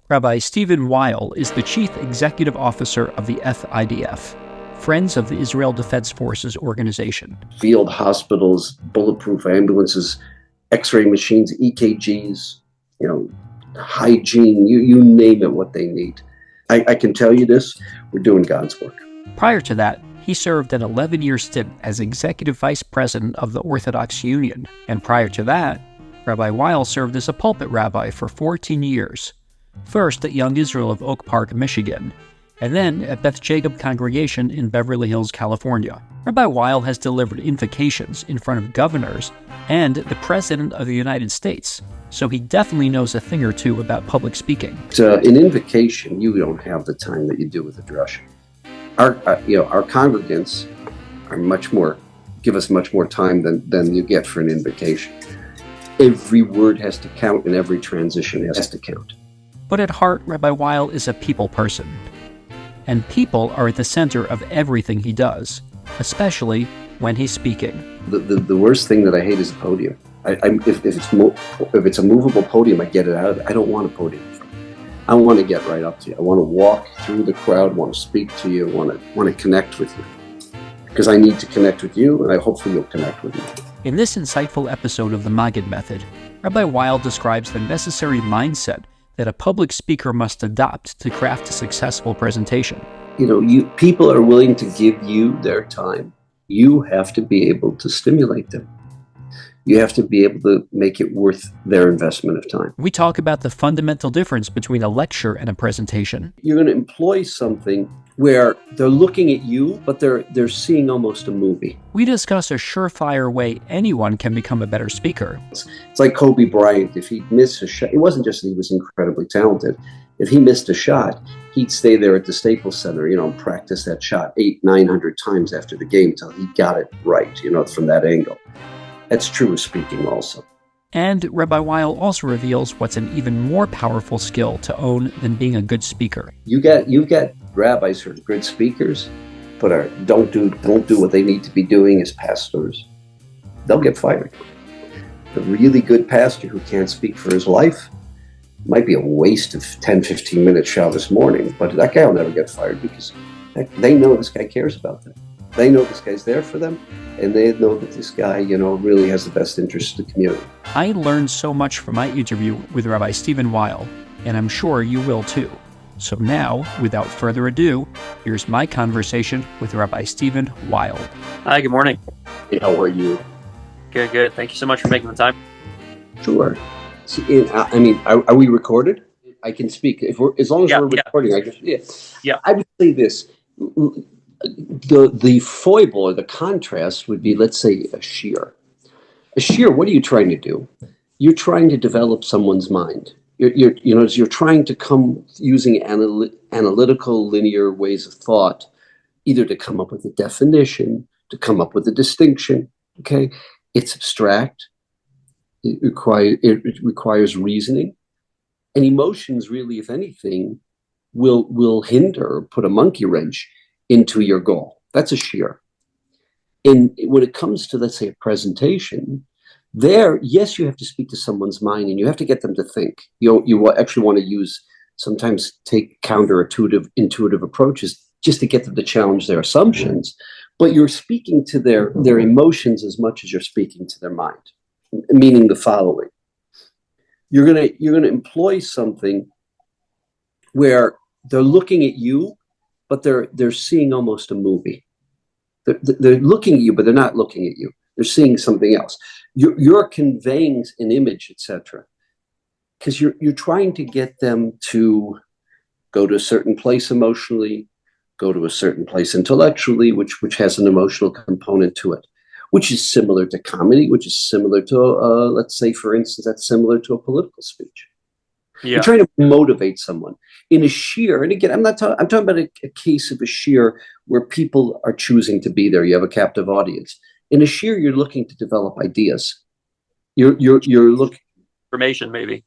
Rabbi Stephen Weil is the Chief Executive Officer of the FIDF, Friends of the Israel Defense Forces organization. Field hospitals, bulletproof ambulances, X-ray machines, EKGs, hygiene, you name it, what they need. I can tell you this, we're doing God's work. Prior to that, he served an 11-year stint as Executive Vice President of the Orthodox Union, and prior to that, Rabbi Weil served as a pulpit rabbi for 14 years, first at Young Israel of Oak Park, Michigan, and then at Beth Jacob Congregation in Beverly Hills, California. Rabbi Weil has delivered invocations in front of governors and the President of the United States, so he definitely knows a thing or two about public speaking. In invocation, you don't have the time that you do with a drush. Our congregants are give us much more time than you get for an invocation. Every word has to count and every transition has to count. But at heart, Rabbi Weil is a people person. And people are at the center of everything he does, especially when he's speaking. The worst thing that I hate is the podium. If it's a movable podium, I get it out of it. I don't want a podium. I want to get right up to you. I want to walk through the crowd, want to speak to you, want to connect with you. Because I need to connect with you, and hopefully you'll connect with me. In this insightful episode of the Maggid Method, Rabbi Weil describes the necessary mindset that a public speaker must adopt to craft a successful presentation. People are willing to give you their time. You have to be able to stimulate them. You have to be able to make it worth their investment of time. We talk about the fundamental difference between a lecture and a presentation. You're going to employ something where they're looking at you, but they're seeing almost a movie. We discuss a surefire way anyone can become a better speaker. It's like Kobe Bryant. If he missed a shot, it wasn't just that he was incredibly talented. If he missed a shot, he'd stay there at the Staples Center, and practice that shot 800-900 times after the game until he got it right, from that angle. That's true of speaking also. And Rabbi Weil also reveals what's an even more powerful skill to own than being a good speaker. You've got rabbis who are good speakers, but don't do what they need to be doing as pastors. They'll get fired. The really good pastor who can't speak for his life might be a waste of 10-15 minutes Shabbos morning, but that guy will never get fired because they know this guy cares about them. They know this guy's there for them, and they know that this guy, really has the best interest of the community. I learned so much from my interview with Rabbi Stephen Weil, and I'm sure you will too. So now, without further ado, here's my conversation with Rabbi Stephen Weil. Hi, good morning. Hey, how are you? Good. Thank you so much for making the time. Sure. See, are we recorded? I can speak. As long as we're recording, I guess. Yeah. I would say this. The foible or the contrast would be, let's say, a shiur. A shiur, what are you trying to do? You're trying to develop someone's mind. You're trying to come using analytical, linear ways of thought, either to come up with a definition, to come up with a distinction. Okay, it's abstract. It requires reasoning, and emotions. Really, if anything, will hinder, put a monkey wrench into your goal. That's a shiur. And when it comes to, let's say, a presentation, yes, you have to speak to someone's mind and you have to get them to think. You actually want to sometimes take counterintuitive approaches just to get them to challenge their assumptions, but you're speaking to their emotions as much as you're speaking to their mind, meaning the following. You're going to employ something where they're looking at you, but they're seeing almost a movie. They're looking at you, but they're not looking at you. They're seeing something else. You're conveying an image, etc. Because you're trying to get them to go to a certain place emotionally, go to a certain place intellectually, which has an emotional component to it, which is similar to comedy, which is similar to, let's say, for instance, that's similar to a political speech. Yeah. You're trying to motivate someone. In a shiur, and again, I'm talking about a case of a shiur where people are choosing to be there. You have a captive audience. In a shiur, you're looking to develop ideas. You're looking information, maybe.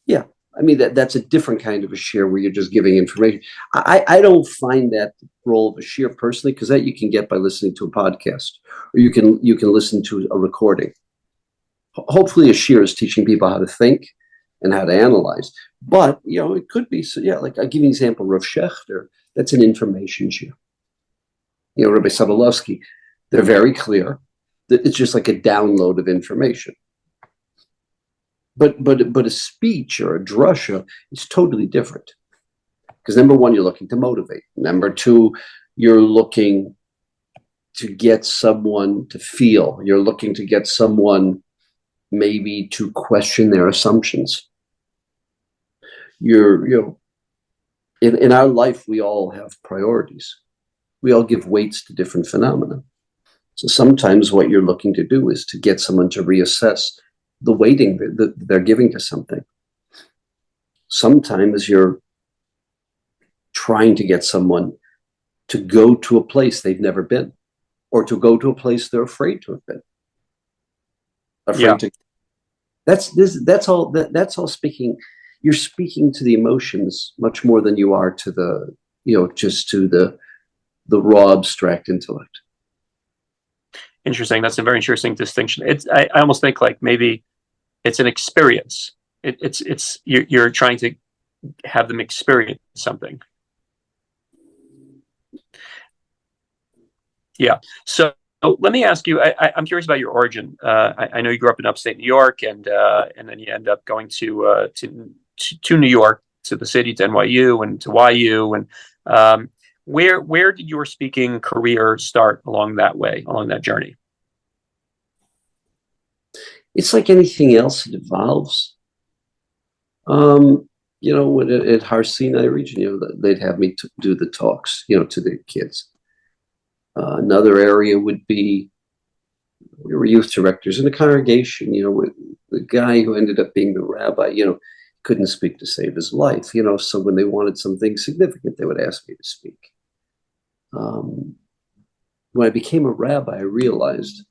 Yeah, that's a different kind of a shiur where you're just giving information. I don't find that role of a shiur personally, because that you can get by listening to a podcast, or you can listen to a recording. Hopefully, a shiur is teaching people how to think, and how to analyze. But, it could be, so yeah, like I give you an example, Rav Schechter, that's an information Jew. Rabbi Sobolovsky, they're very clear. It's just like a download of information. But a speech or a drasha is totally different. Because number one, you're looking to motivate. Number two, you're looking to get someone to feel. You're looking to get someone maybe to question their assumptions. In our life, we all have priorities. We all give weights to different phenomena. So sometimes what you're looking to do is to get someone to reassess the weighting that they're giving to something. Sometimes you're trying to get someone to go to a place they've never been, or to go to a place they're afraid to have been. That's all speaking. You're speaking to the emotions much more than you are to the, just to the raw abstract intellect. Interesting. That's a very interesting distinction. I almost think like maybe it's an experience. You're trying to have them experience something. Yeah. So let me ask you. I'm curious about your origin. I know you grew up in upstate New York, and then you end up going to New York, to the city, to NYU and to YU, and where did your speaking career start along that journey? It's like anything else; it evolves. At Har Sinai region, they'd have me do the talks, to the kids. Another area would be, we were youth directors in the congregation. The guy who ended up being the rabbi, couldn't speak to save his life. So when they wanted something significant, they would ask me to speak. When I became a rabbi, I realized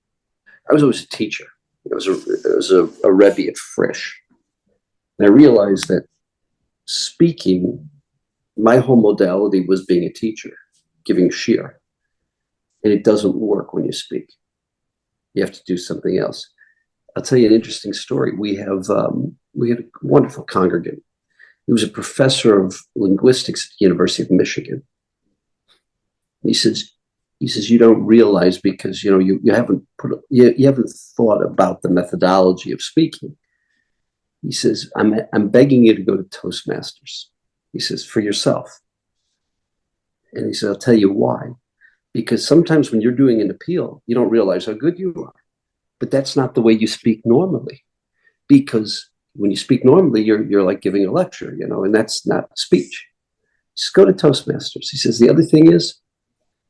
I was always a teacher. I was a Rebbe at Frisch. And I realized that speaking, my whole modality was being a teacher, giving shiur. And it doesn't work when you speak. You have to do something else. I'll tell you an interesting story. We had a wonderful congregant. He was a professor of linguistics at the University of Michigan. He says, you don't realize, because you haven't thought about the methodology of speaking. He says, I'm begging you to go to Toastmasters. He says, for yourself. And he said, I'll tell you why. Because sometimes when you're doing an appeal, you don't realize how good you are. But that's not the way you speak normally. Because when you speak normally, you're like giving a lecture, and that's not speech. Just go to Toastmasters. He says, the other thing is,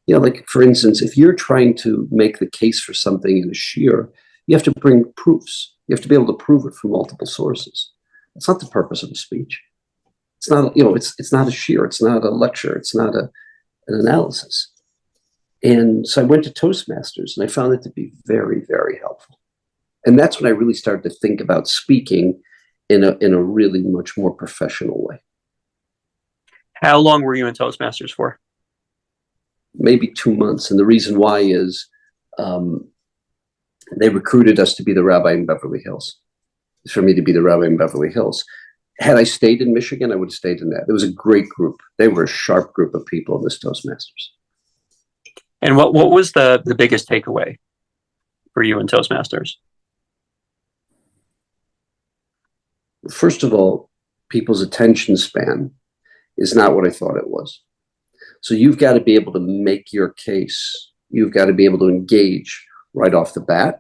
like, for instance, if you're trying to make the case for something in a shiur, you have to bring proofs. You have to be able to prove it from multiple sources. That's not the purpose of a speech. It's not, it's not a shiur. It's not a lecture. It's not an analysis. And so I went to Toastmasters, and I found it to be very, very helpful. And that's when I really started to think about speaking in a really much more professional way. How long were you in Toastmasters for? Maybe 2 months. And the reason why is they recruited us to be the rabbi in Beverly Hills, for me to be the rabbi in Beverly Hills. Had I stayed in Michigan, I would have stayed in that. It was a great group. They were a sharp group of people in this Toastmasters. And what was the biggest takeaway for you in Toastmasters? First of all, people's attention span is not what I thought it was. So you've got to be able to make your case. You've got to be able to engage right off the bat.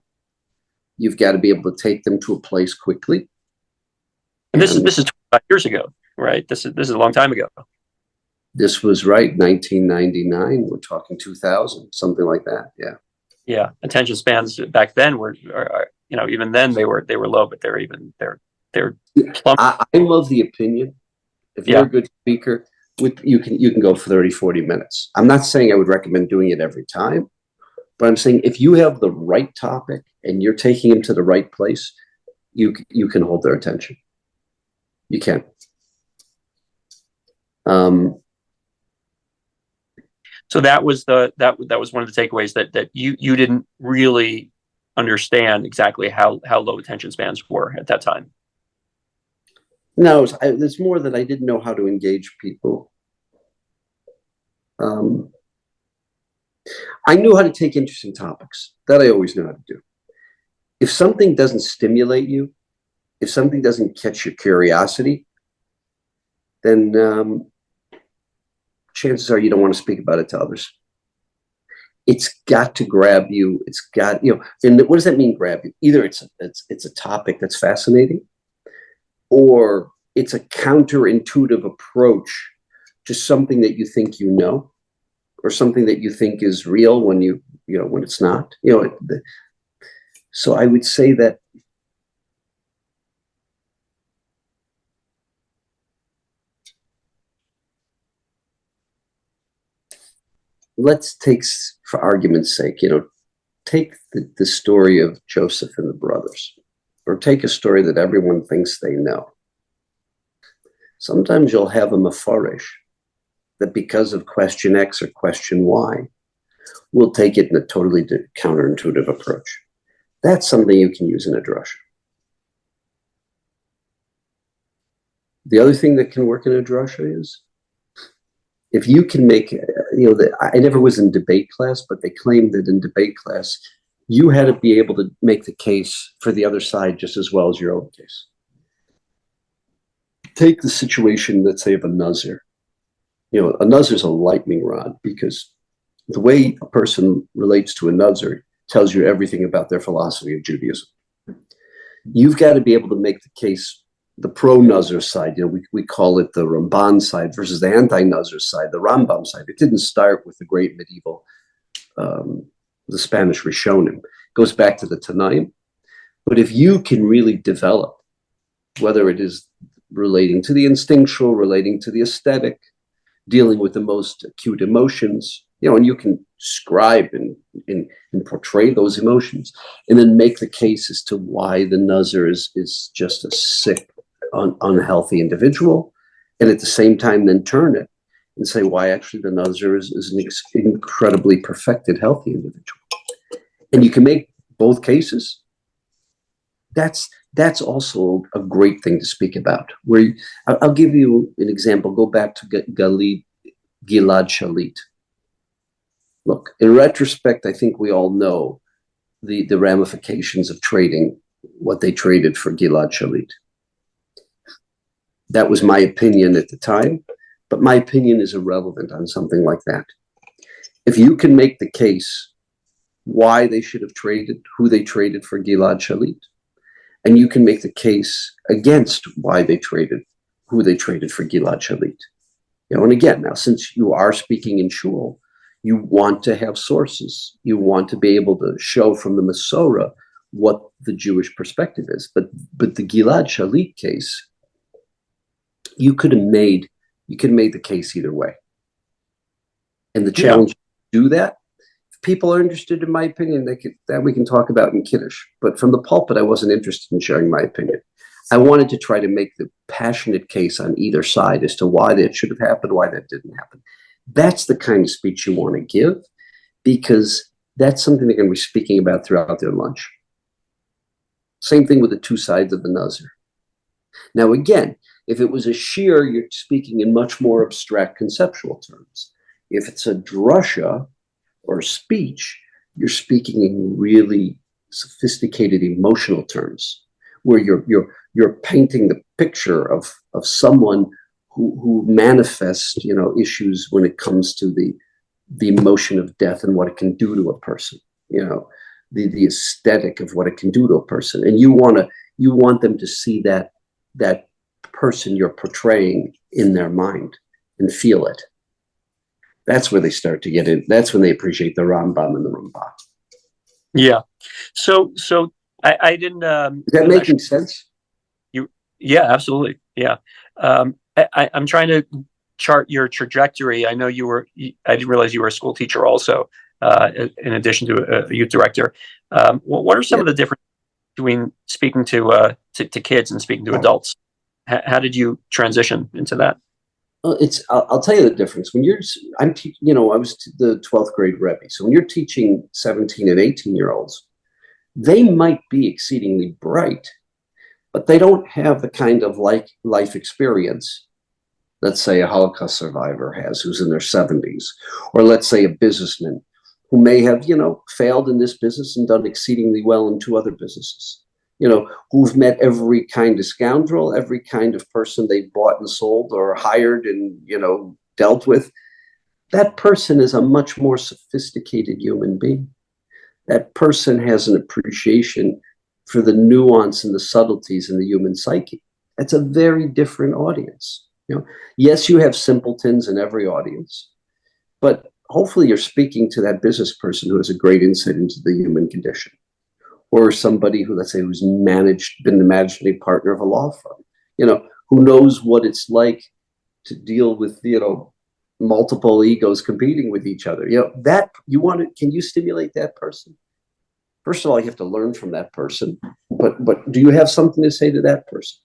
You've got to be able to take them to a place quickly. And this is 25 years ago, right? This is a long time ago. This was right, 1999. We're talking 2000, something like that. Yeah. Yeah. Attention spans back then were, even then they were low, but they're plump. I love the opinion. If you're a good speaker, you can go for 30, 40 minutes. I'm not saying I would recommend doing it every time, but I'm saying if you have the right topic and you're taking them to the right place, you can hold their attention. You can. So that was one of the takeaways that you didn't really understand exactly how low attention spans were at that time. No, it's more that I didn't know how to engage people. I knew how to take interesting topics. That I always know how to do. If something doesn't stimulate you, if something doesn't catch your curiosity, then chances are you don't want to speak about it to others. It's got to grab you. It's got, and what does that mean, grab you? Either it's a topic that's fascinating, or it's a counterintuitive approach to something that you think you know, or something that you think is real when when it's not. So I would say that let's take, for argument's sake, take the story of Joseph and the brothers, or take a story that everyone thinks they know. Sometimes you'll have a mafarish that, because of question X or question Y, will take it in a totally counterintuitive approach. That's something you can use in a drasha. The other thing that can work in a drasha is, if you can make, I never was in debate class, but they claimed that in debate class, you had to be able to make the case for the other side just as well as your own case. Take the situation, let's say, of a nazir. A nazir is a lightning rod, because the way a person relates to a nazir tells you everything about their philosophy of Judaism. You've got to be able to make the case, the pro-nazir side, we call it the Ramban side, versus the anti-nazir side, the Rambam side. It didn't start with the great medieval, the Spanish Rishonim. It goes back to the Tanaim. But if you can really develop, whether it is relating to the instinctual, relating to the aesthetic, dealing with the most acute emotions, and you can scribe and portray those emotions, and then make the case as to why the nazir is just a sick, unhealthy individual, and at the same time then turn it and say why actually the nazir is an incredibly perfected, healthy individual. And you can make both cases. That's also a great thing to speak about. Where I'll give you an example. Go back to Gilad Shalit. Look, in retrospect, I think we all know the ramifications of trading what they traded for Gilad Shalit. That was my opinion at the time, but my opinion is irrelevant on something like that. If you can make the case why they should have traded, who they traded for Gilad Shalit, and you can make the case against why they traded, who they traded for Gilad Shalit. And again, now, since you are speaking in shul, you want to have sources. You want to be able to show from the Masorah what the Jewish perspective is. But the Gilad Shalit case, you could have made the case either way. And the challenge to do that, if people are interested in my opinion, that we can talk about in Kiddush. But from the pulpit, I wasn't interested in sharing my opinion. I wanted to try to make the passionate case on either side as to why that should have happened, why that didn't happen. That's the kind of speech you want to give, because that's something they're going to be speaking about throughout their lunch. Same thing with the two sides of the nazir. Now, again, if it was a shir, you're speaking in much more abstract conceptual terms. If it's a drasha or speech, you're speaking in really sophisticated emotional terms, where you're painting the picture of someone who manifests, issues when it comes to the emotion of death and what it can do to a person, the aesthetic of what it can do to a person. And you want them to see that person you're portraying in their mind and feel it. That's where they start to get in. That's when they appreciate the Rambam and the Rambam. Yeah. So I didn't. Is that making sense? Yeah, absolutely. Yeah. I'm trying to chart your trajectory. I know I didn't realize you were a school teacher also, in addition to a youth director. What are some of the differences between speaking to kids and speaking to adults? How did you transition into that? I'll tell you the difference. When I was the 12th grade Rebbe. So when you're teaching 17 and 18-year-olds, they might be exceedingly bright, but they don't have the kind of life experience, let's say a Holocaust survivor has, who's in their 70s, or let's say a businessman who may have, failed in this business and done exceedingly well in two other businesses, who've met every kind of scoundrel, every kind of person they bought and sold or hired and, dealt with. That person is a much more sophisticated human being. That person has an appreciation for the nuance and the subtleties in the human psyche. That's a very different audience. Yes, you have simpletons in every audience, but hopefully you're speaking to that business person who has a great insight into the human condition, or somebody who, let's say, who's been the managing partner of a law firm, who knows what it's like to deal with, multiple egos competing with each other. Can you stimulate that person? First of all, you have to learn from that person, but do you have something to say to that person?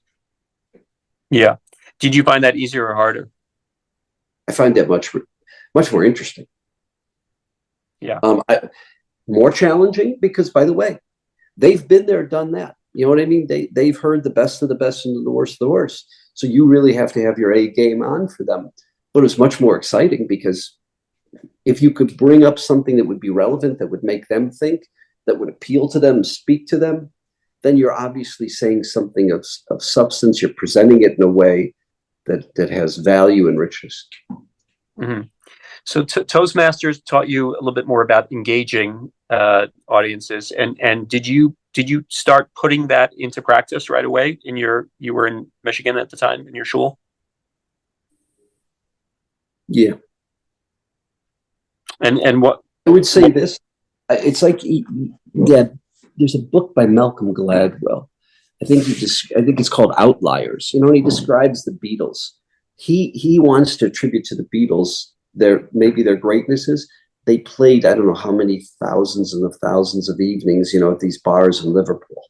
Yeah. Did you find that easier or harder? I find that much more interesting. Yeah. More challenging because, by the way, they've been there, done that. You know what I mean? They've heard the best of the best and the worst of the worst. So you really have to have your A game on for them. But it's much more exciting because if you could bring up something that would be relevant, that would make them think, that would appeal to them, speak to them, then you're obviously saying something of substance. You're presenting it in a way that has value and richness. Mm-hmm. So Toastmasters taught you a little bit more about engaging audiences, and did you start putting that into practice right away? You were in Michigan at the time in your shul? Yeah. And what I would say this, it's like, there's a book by Malcolm Gladwell. I think it's called Outliers. And he describes the Beatles. He wants to attribute to the Beatles maybe their greatness is they played, I don't know how many thousands and thousands of evenings, at these bars in Liverpool.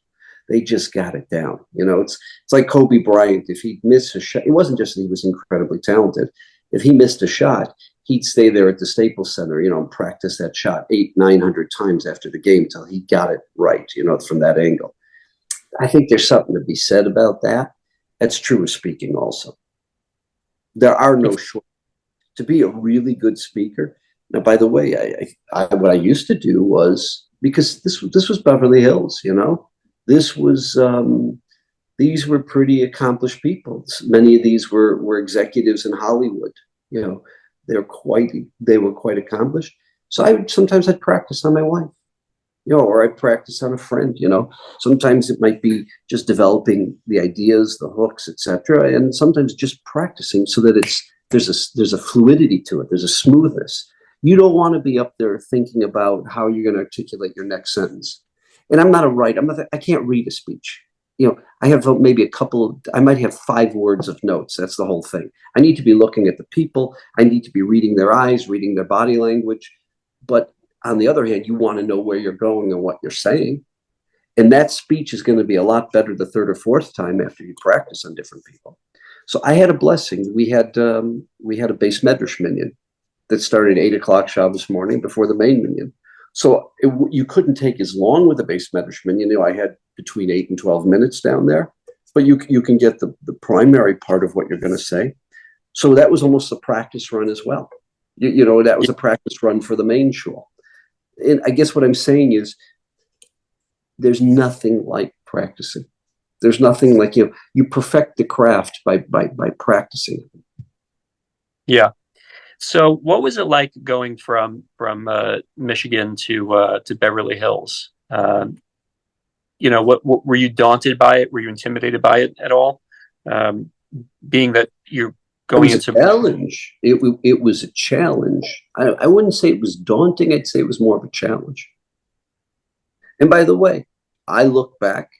They just got it down. It's like Kobe Bryant. If he'd miss a shot, it wasn't just that he was incredibly talented. If he missed a shot, he'd stay there at the Staples Center, and practice that shot 800-900 times after the game till he got it right, from that angle. I think there's something to be said about that. That's true of speaking also. There are no short. To be a really good speaker. Now, by the way, what I used to do was, because this was Beverly Hills, this was these were pretty accomplished people. Many of these were executives in Hollywood. They were quite accomplished. So sometimes I'd practice on my wife, or I'd practice on a friend. Sometimes it might be just developing the ideas, the hooks, etc., and sometimes just practicing so that there's a fluidity to it. There's a smoothness. You don't want to be up there thinking about how you're going to articulate your next sentence. And I'm not a writer. I can't read a speech. I have maybe I might have 5 words of notes. That's the whole thing. I need to be looking at the people. I need to be reading their eyes, reading their body language. But on the other hand, you want to know where you're going and what you're saying. And that speech is going to be a lot better the third or fourth time after you practice on different people. So I had a blessing. We had a base medrash minyan that started at 8:00 Shabbos morning before the main minyan. So you couldn't take as long with the base medrash minyan. I had between 8 and 12 minutes down there, but you can get the primary part of what you're going to say. So that was almost a practice run as well. That was a practice run for the main shul. And I guess what I'm saying is there's nothing like practicing. There's nothing like, you perfect the craft by practicing. Yeah. So what was it like going from Michigan to Beverly Hills? What were you daunted by it? Were you intimidated by it at all? Being that you're going into a challenge. It was a challenge. I wouldn't say it was daunting. I'd say it was more of a challenge. And by the way, I look back,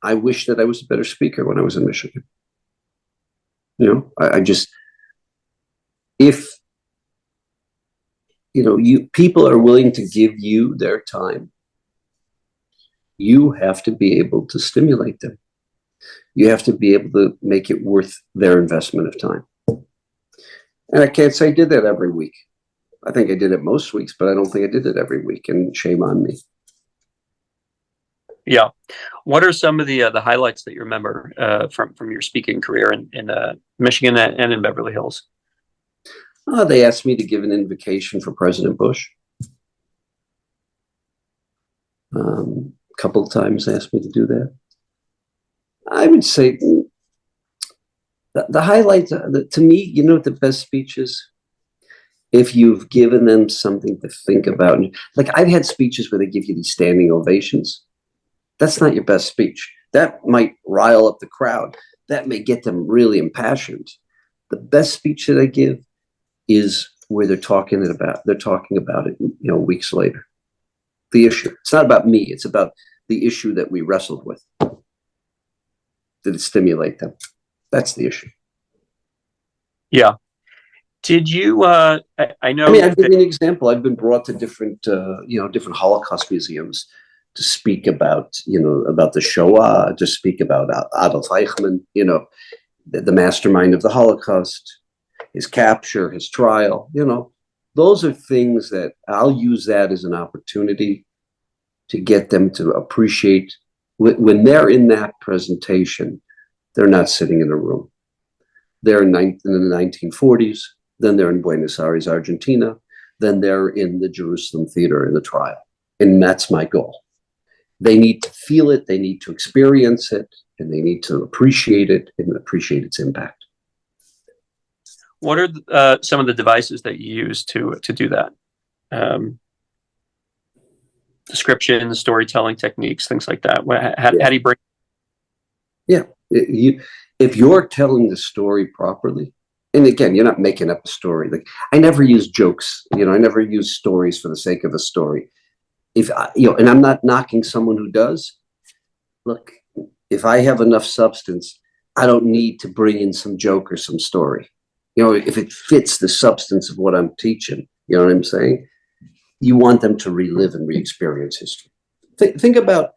I wish that I was a better speaker when I was in Michigan. If people are willing to give you their time, you have to be able to stimulate them. You have to be able to make it worth their investment of time. And I can't say I did that every week. I think I did it most weeks, but I don't think I did it every week, and shame on me. Yeah. What are some of the highlights that you remember from your speaking career in Michigan and in Beverly Hills? They asked me to give an invocation for President Bush. A couple of times they asked me to do that. I would say the highlights, to me, you know what the best speech is? If you've given them something to think about. Like, I've had speeches where they give you these standing ovations. That's not your best speech. That might rile up the crowd. That may get them really impassioned. The best speech that I give is where they're talking about it, weeks later. The issue. It's not about me. It's about the issue that we wrestled with. Did it stimulate them? That's the issue. Yeah. Did you? I know. I mean, I'll give you an example. I've been brought to different Holocaust museums to speak about the Shoah, to speak about Adolf Eichmann, the mastermind of the Holocaust, his capture, his trial. Those are things that I'll use that as an opportunity to get them to appreciate. When they're in that presentation, they're not sitting in a room. They're in the 1940s. Then they're in Buenos Aires, Argentina. Then they're in the Jerusalem Theater in the trial. And that's my goal. They need to feel it, they need to experience it, and they need to appreciate it and appreciate its impact. What are some of the devices that you use to do that? Description, storytelling techniques, things like that. How do you bring? Yeah, if you're telling the story properly, and again, you're not making up a story. Like, I never use jokes. I never use stories for the sake of a story. And I'm not knocking someone who does. Look, if I have enough substance, I don't need to bring in some joke or some story. If it fits the substance of what I'm teaching, you know what I'm saying? You want them to relive and re-experience history. Think about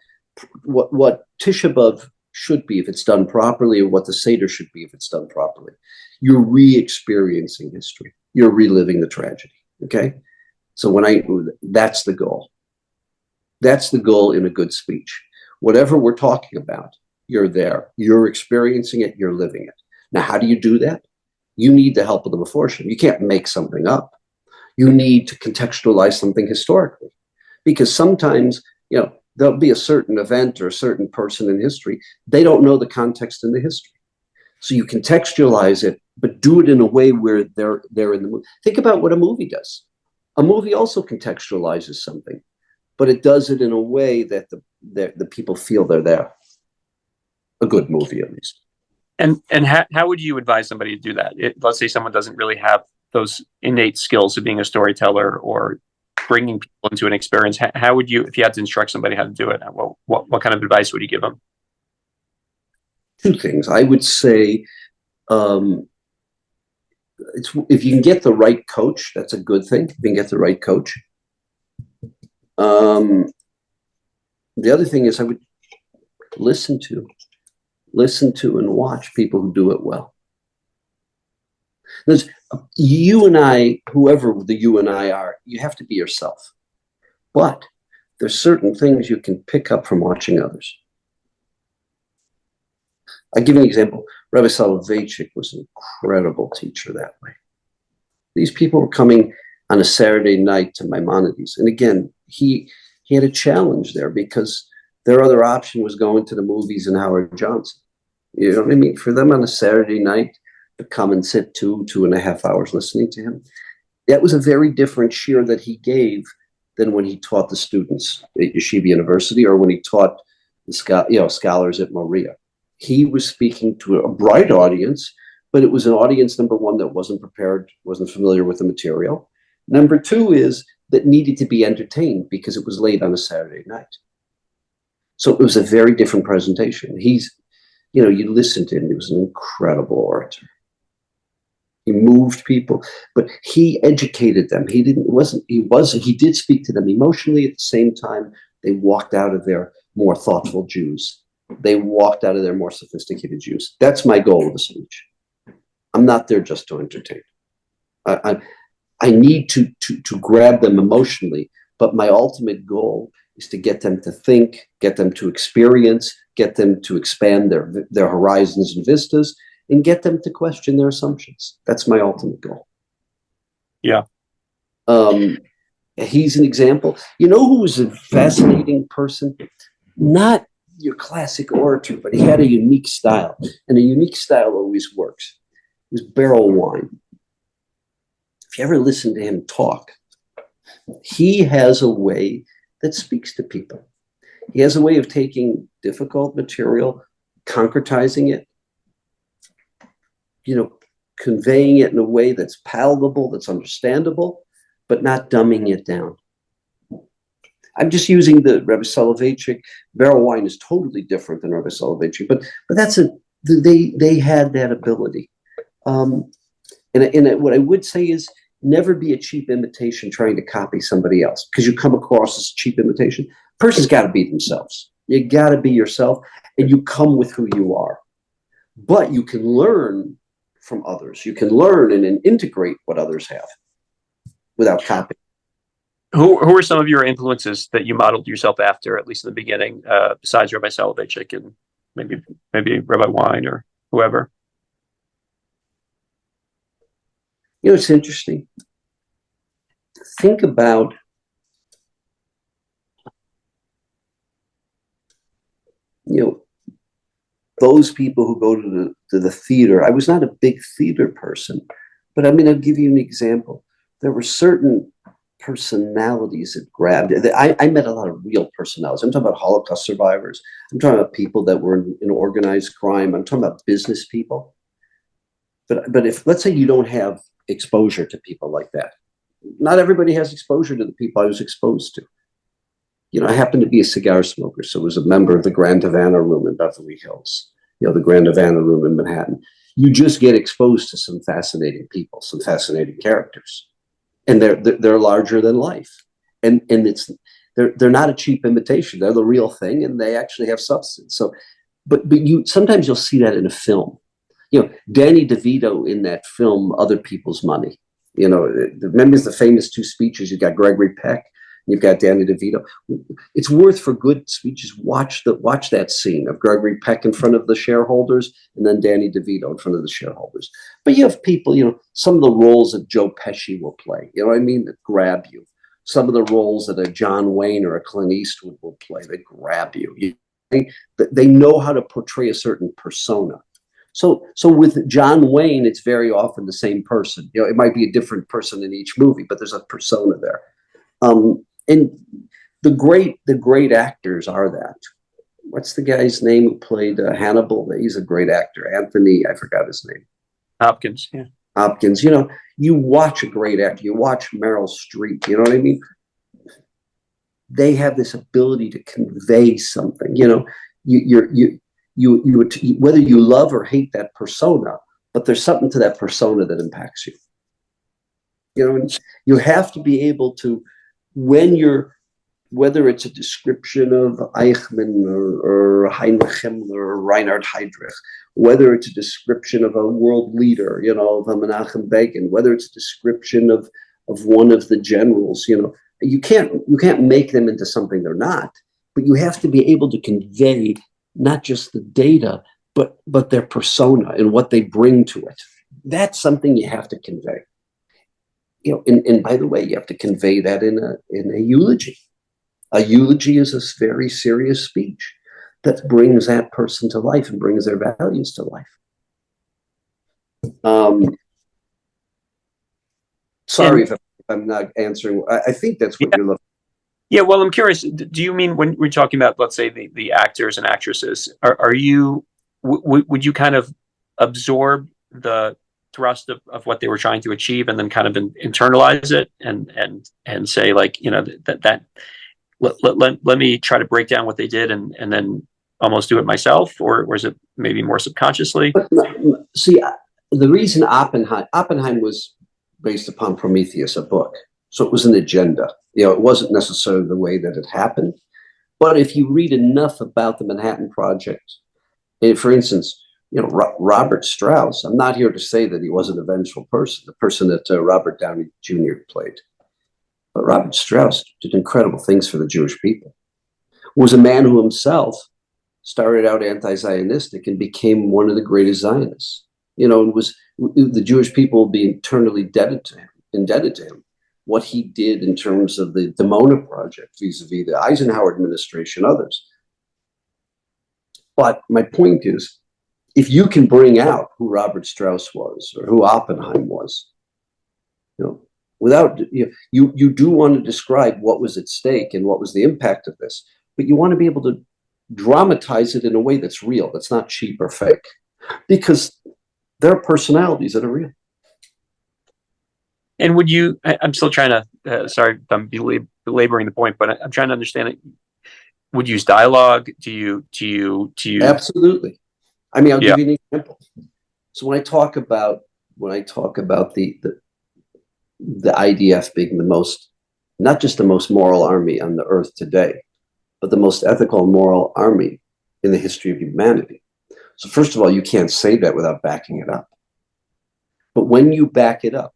what Tisha B'Av should be if it's done properly, or what the Seder should be if it's done properly. You're re-experiencing history. You're reliving the tragedy, okay? So that's the goal. That's the goal in a good speech. Whatever we're talking about, you're there. You're experiencing it. You're living it. Now, how do you do that? You need the help of the Meforshim. You can't make something up. You need to contextualize something historically, because sometimes, there'll be a certain event or a certain person in history. They don't know the context in the history. So you contextualize it, but do it in a way where they're in the movie. Think about what a movie does. A movie also contextualizes something, but it does it in a way that the people feel they're there. A good movie, at least. And how would you advise somebody to do that? Let's say someone doesn't really have those innate skills of being a storyteller or bringing people into an experience. How would you, if you had to instruct somebody how to do it, what kind of advice would you give them? Two things. I would say, if you can get the right coach, that's a good thing. If you can get the right coach. The other thing is, I would listen to and watch people who do it well. There's you and I, whoever the you and I are, you have to be yourself. But there's certain things you can pick up from watching others. I'll give you an example. Rabbi Soloveitchik was an incredible teacher that way. These people were coming on a Saturday night to Maimonides. And again, he had a challenge there, because their other option was going to the movies and Howard Johnson. You know what I mean? For them on a Saturday night to come and sit 2.5 hours listening to him, that was a very different shiur that he gave than when he taught the students at Yeshiva University or when he taught the scholars at Moria. He was speaking to a bright audience, but it was an audience, number one, that wasn't prepared, wasn't familiar with the material. Number two is that needed to be entertained because it was late on a Saturday night. So it was a very different presentation. You listened to him, he was an incredible orator. He moved people, but he educated them. He did speak to them emotionally. At the same time, they walked out of there more thoughtful Jews. They walked out of there more sophisticated Jews. That's my goal with the speech. I'm not there just to entertain. I need to grab them emotionally, but my ultimate goal is to get them to think, get them to experience, get them to expand their horizons and vistas, and get them to question their assumptions. That's my ultimate goal. Yeah. He's an example. You know who was a fascinating person? Not your classic orator, but he had a unique style, and a unique style always works. It was Barrel Wine. If you ever listen to him talk, he has a way that speaks to people. He has a way of taking difficult material, concretizing it, conveying it in a way that's palatable, that's understandable, but not dumbing it down. I'm just using the Rebbe Soloveitchik. Barrel Wine is totally different than Rebbe Soloveitchik, but they had that ability. And what I would say is never be a cheap imitation trying to copy somebody else, because you come across as a cheap imitation. Person's got to be themselves. You got to be yourself, and you come with who you are. But you can learn from others. You can learn and integrate what others have without copying. Who are some of your influences that you modeled yourself after, at least in the beginning, besides Rabbi Soloveitchik and maybe Rabbi Wine or whoever? It's interesting. Think about those people who go to the theater. I was not a big theater person, but I'll give you an example. There were certain personalities that grabbed it. I met a lot of real personalities. I'm talking about Holocaust survivors. I'm talking about people that were in organized crime. I'm talking about business people. But if, let's say, you don't have exposure to people like that, not everybody has exposure to the people I was exposed to. I happened to be a cigar smoker, so I was a member of the Grand Havana Room in Beverly Hills, the Grand Havana Room in Manhattan. You just get exposed to some fascinating people, some fascinating characters, and they're larger than life, and they're not a cheap imitation. They're the real thing, and they actually have substance. So, but sometimes you'll see that in a film. Danny DeVito in that film, Other People's Money. Remember the famous two speeches? You've got Gregory Peck, you've got Danny DeVito. It's worth, for good speeches, watch that scene of Gregory Peck in front of the shareholders and then Danny DeVito in front of the shareholders. But you have people, some of the roles that Joe Pesci will play, that grab you. Some of the roles that a John Wayne or a Clint Eastwood will play, that grab you. They know how to portray a certain persona. So with John Wayne, it's very often the same person. It might be a different person in each movie, but there's a persona there. And the great actors are that. What's the guy's name who played Hannibal? He's a great actor. Anthony, I forgot his name. Hopkins, yeah. Hopkins. You watch a great actor. You watch Meryl Streep. You know what I mean? They have this ability to convey something. You whether you love or hate that persona, but there's something to that persona that impacts you. And you have to be able to, whether it's a description of Eichmann or Heinrich Himmler or Reinhard Heydrich, whether it's a description of a world leader, of a Menachem Begin, whether it's a description of one of the generals, you can't make them into something they're not, but you have to be able to convey not just the data, but their persona and what they bring to it. That's something you have to convey. And by the way, you have to convey that in a eulogy. A eulogy is a very serious speech that brings that person to life and brings their values to life. Sorry if I'm not answering. I think that's what you're looking. Yeah, well, I'm curious. Do you mean, when we're talking about, let's say, the actors and actresses, would you kind of absorb the thrust of what they were trying to achieve and then kind of internalize it and say, like, let me try to break down what they did and then almost do it myself, or is it maybe more subconsciously? See, the reason Oppenheim was based upon Prometheus, a book. So it was an agenda. It wasn't necessarily the way that it happened. But if you read enough about the Manhattan Project, for instance, Robert Strauss, I'm not here to say that he wasn't a vengeful person, the person that Robert Downey Jr. played. But Robert Strauss did incredible things for the Jewish people. was a man who himself started out anti-Zionistic and became one of the greatest Zionists. You know, it was the Jewish people will be eternally indebted to him. What he did in terms of the Dimona Project, vis-a-vis the Eisenhower administration, others. But my point is, if you can bring out who Robert Strauss was or who Oppenheim was, you know, without you do want to describe what was at stake and what was the impact of this, but you want to be able to dramatize it in a way that's real, that's not cheap or fake, because there are personalities that are real. And would you? I'm still trying to. Sorry, I'm belaboring the point, but I'm trying to understand it. Would you use dialogue? Do you? Absolutely. I mean, I'll give you an example. So when I talk about the IDF being the most, not just the most moral army on the earth today, but the most ethical and moral army in the history of humanity. So first of all, you can't say that without backing it up. But when you back it up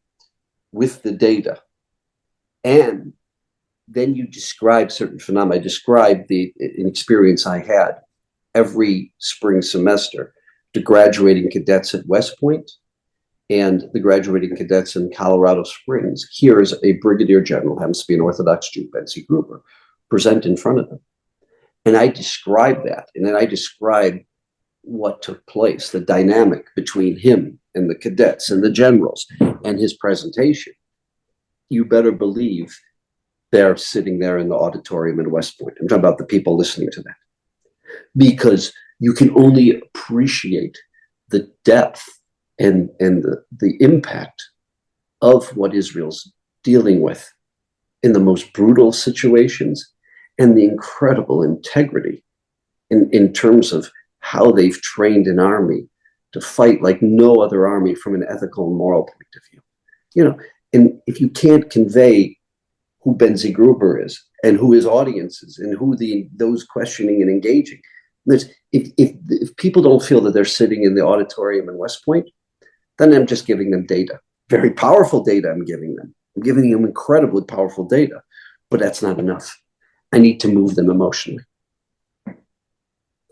with the data, and then you describe certain phenomena, I described an experience I had every spring semester, the graduating cadets at West Point and the graduating cadets in Colorado Springs. Here is a brigadier general, happens to be an Orthodox Jew, Betsy Gruber, present in front of them. And I described that, and then I described what took place, the dynamic between him and the cadets and the generals and his presentation. You better believe they're sitting there in the auditorium in West Point. I'm talking about the people listening to that. Because you can only appreciate the depth and the impact of what Israel's dealing with in the most brutal situations, and the incredible integrity in terms of how they've trained an army to fight like no other army from an ethical and moral point of view. You know, and if you can't convey who Benzi Gruber is and who his audience is and who those questioning and engaging, if people don't feel that they're sitting in the auditorium in West Point, then I'm just giving them data, very powerful data. I'm giving them incredibly powerful data, but that's not enough. I need to move them emotionally.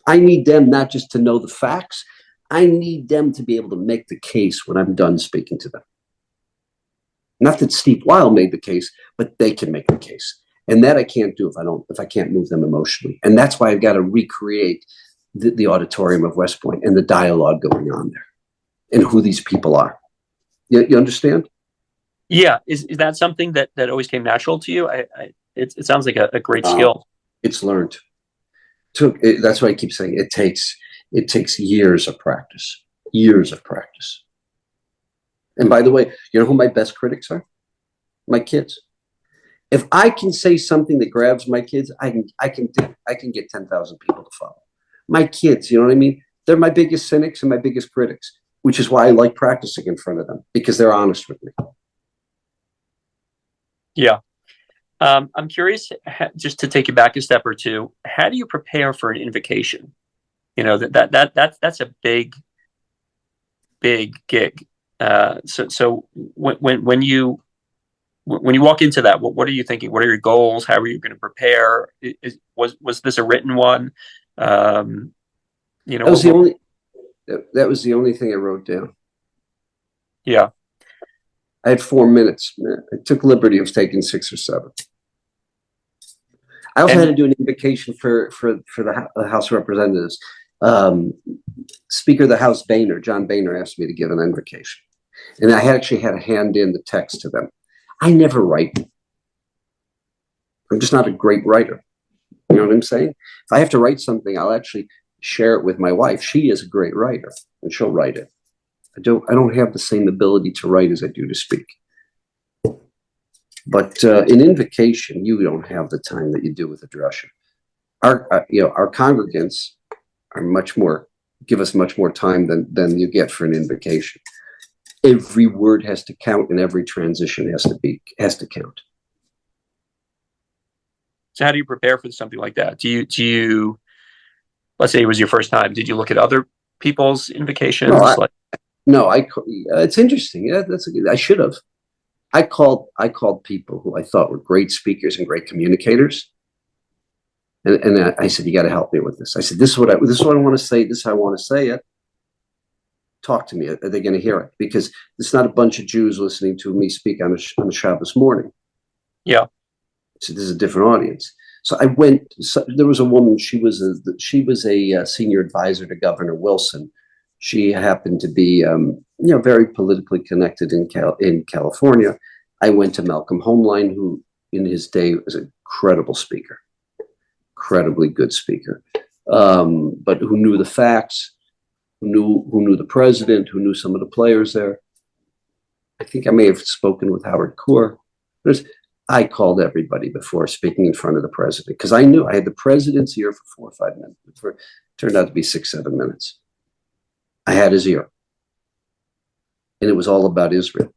I need them not just to know the facts. I need them to be able to make the case when I'm done speaking to them. Not that Steve Weil made the case, but they can make the case. And that I can't do if I can't move them emotionally. And that's why I've got to recreate the auditorium of West Point and the dialogue going on there and who these people are. You understand? Yeah. Is that something that always came natural to you? It sounds like a great skill. It's learned. That's why I keep saying it takes years of practice. And by the way, you know who my best critics are? My kids. If I can say something that grabs my kids, I can get 10,000 people to follow. My kids, you know what I mean? They're my biggest cynics and my biggest critics, which is why I like practicing in front of them, because they're honest with me. Yeah. I'm curious, just to take you back a step or two, how do you prepare for an invocation? You know, that's a big gig. So when you walk into that, what are you thinking? What are your goals? How are you going to prepare? Was this a written one? You know, that was the only thing I wrote down. Yeah. I had 4 minutes. I took liberty of taking 6 or 7. I also had to do an invocation for the House of Representatives. Speaker of the House, John Boehner, asked me to give an invocation. And I actually had to hand in the text to them. I never write. I'm just not a great writer. You know what I'm saying? If I have to write something, I'll actually share it with my wife. She is a great writer, and she'll write it. I don't have the same ability to write as I do to speak. But in invocation, you don't have the time that you do with a drasha. Our congregants are give us much more time than you get for an invocation. Every word has to count, and every transition has to count. So how do you prepare for something like that? Do you let's say it was your first time, did you look at other people's invocations? It's interesting. Yeah, I should have. I called people who I thought were great speakers and great communicators. And I said, you got to help me with this. I said, this is what I want to say. This is how I want to say it. Talk to me. Are they going to hear it? Because it's not a bunch of Jews listening to me speak on a Shabbos morning. Yeah. So this is a different audience. So I went. So there was a woman. She was a senior advisor to Governor Wilson. She happened to be, very politically connected in California. I went to Malcolm Homeline, who in his day was an incredible speaker, incredibly good speaker, but who knew the facts, who knew the president, who knew some of the players there. I think I may have spoken with Howard Kaur. I called everybody before speaking in front of the president because I knew I had the president's ear for 4 or 5 minutes. It turned out to be 6, 7 minutes. I had his ear, and it was all about Israel.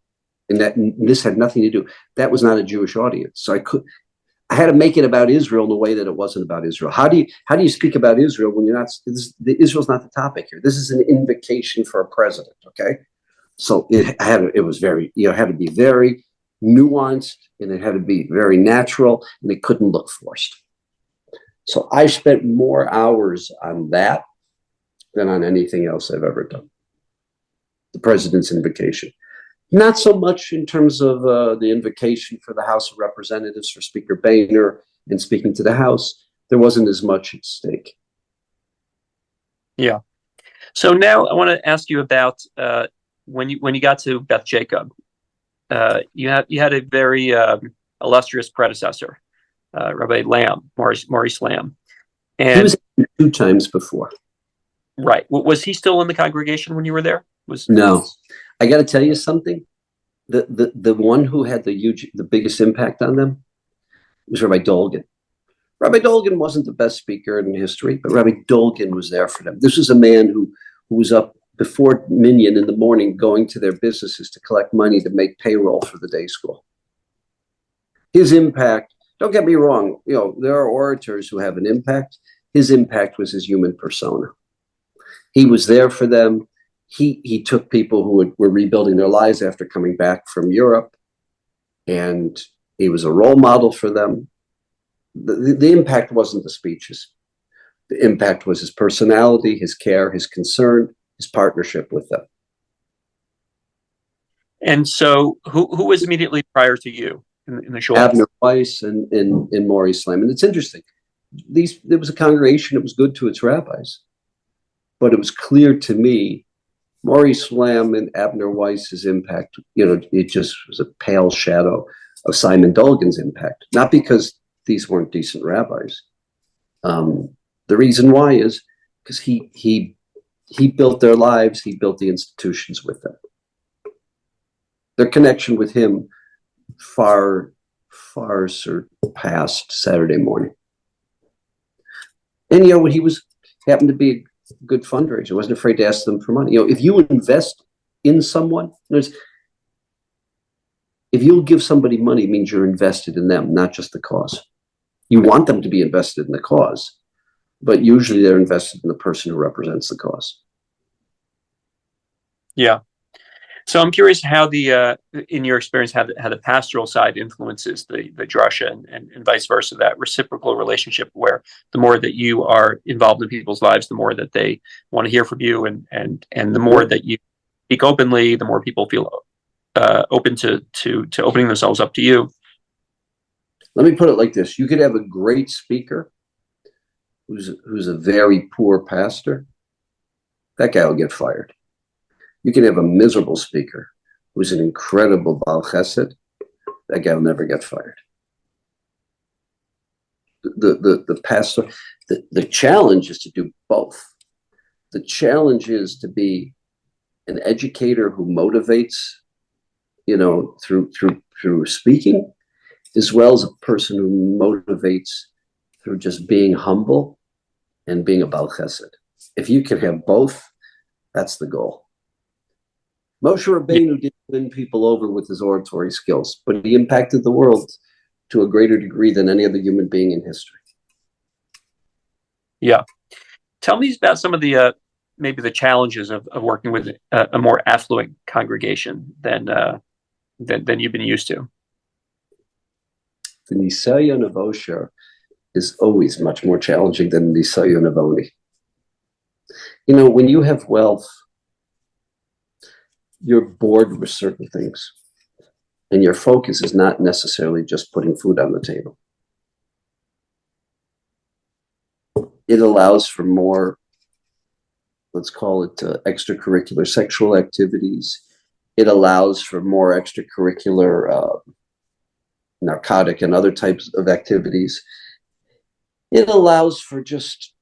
And this had nothing to do. That was not a Jewish audience, so I had to make it about Israel in a way that it wasn't about Israel. How do you speak about Israel when you're not? Israel's not the topic here. This is an invocation for a president. Okay, so it had to be very nuanced, and it had to be very natural, and it couldn't look forced. So I spent more hours on that than on anything else I've ever done. The president's invocation. Not so much in terms of the invocation for the House of Representatives for Speaker Boehner and speaking to the House. There wasn't as much at stake. Yeah. So now I want to ask you about when you got to Beth Jacob. You had a very illustrious predecessor, Rabbi Lamb, Maurice Lamb, and he was 2 times before. Right. Was he still in the congregation when you were there? No. I got to tell you something. The one who had the biggest impact on them was Rabbi Dolgan. Rabbi Dolgan wasn't the best speaker in history, but Rabbi Dolgan was there for them. This was a man who was up before Minyan in the morning going to their businesses to collect money to make payroll for the day school. His impact, don't get me wrong, there are orators who have an impact. His impact was his human persona. He was there for them. He took people who were rebuilding their lives after coming back from Europe, and he was a role model for them. The impact wasn't the speeches. The impact was his personality, his care, his concern, his partnership with them. And so who was immediately prior to you in the shul? Abner Weiss and Maurice Lamb. And it's interesting. There was a congregation that was good to its rabbis, but it was clear to me Maurice Lamb and Abner Weiss's impact, it just was a pale shadow of Simon Dolgan's impact. Not because these weren't decent rabbis. The reason why is because he built their lives, he built the institutions with them. Their connection with him far surpassed Saturday morning. And he happened to be a good fundraiser. I wasn't afraid to ask them for money. If you invest in someone, if you'll give somebody money, it means you're invested in them, not just the cause. You want them to be invested in the cause, but usually they're invested in the person who represents the cause. Yeah. So I'm curious how in your experience, how the pastoral side influences the drasha and vice versa, that reciprocal relationship where the more that you are involved in people's lives, the more that they want to hear from you, and the more that you speak openly, the more people feel open to opening themselves up to you. Let me put it like this. You could have a great speaker who's a very poor pastor. That guy will get fired. You can have a miserable speaker who's an incredible Baal Chesed. That guy will never get fired. The pastor, the challenge is to do both. The challenge is to be an educator who motivates, through speaking, as well as a person who motivates through just being humble and being a Baal Chesed. If you can have both, that's the goal. Moshe Rabbeinu didn't win people over with his oratory skills, but he impacted the world to a greater degree than any other human being in history. Yeah. Tell me about some of the maybe the challenges of working with a more affluent congregation than you've been used to. The Nisayon of Osher is always much more challenging than the Sayun Avoni. You know, when you have wealth, you're bored with certain things, and your focus is not necessarily just putting food on the table. It allows for more, let's call it extracurricular sexual activities. It allows for more extracurricular narcotic and other types of activities. It allows for just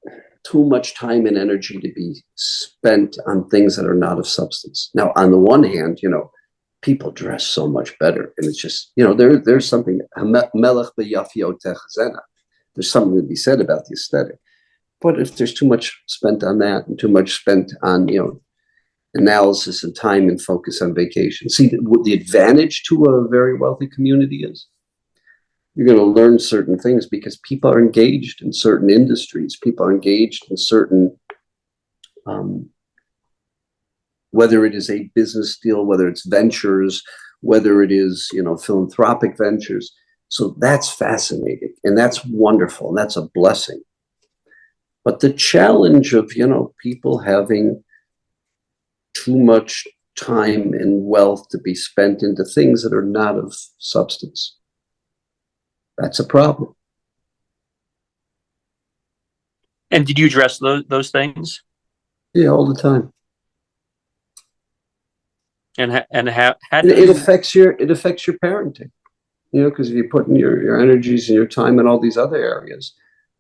too much time and energy to be spent on things that are not of substance. Now, on the one hand, you know, people dress so much better, and it's just, you know, there's something, melech b'yafiyot techzena. There's something to be said about the aesthetic. But if there's too much spent on that and too much spent on, you know, analysis and time and focus on vacation. See, what the advantage to a very wealthy community is, you're going to learn certain things because people are engaged in certain industries. People are engaged in certain, whether it is a business deal, whether it's ventures, whether it is, you know, philanthropic ventures. So that's fascinating, and that's wonderful, and that's a blessing. But the challenge of, you know, people having too much time and wealth to be spent into things that are not of substance, that's a problem. And did you address those things? Yeah, all the time. And how it affects your parenting, you know, because if you're putting your energies and your time in all these other areas,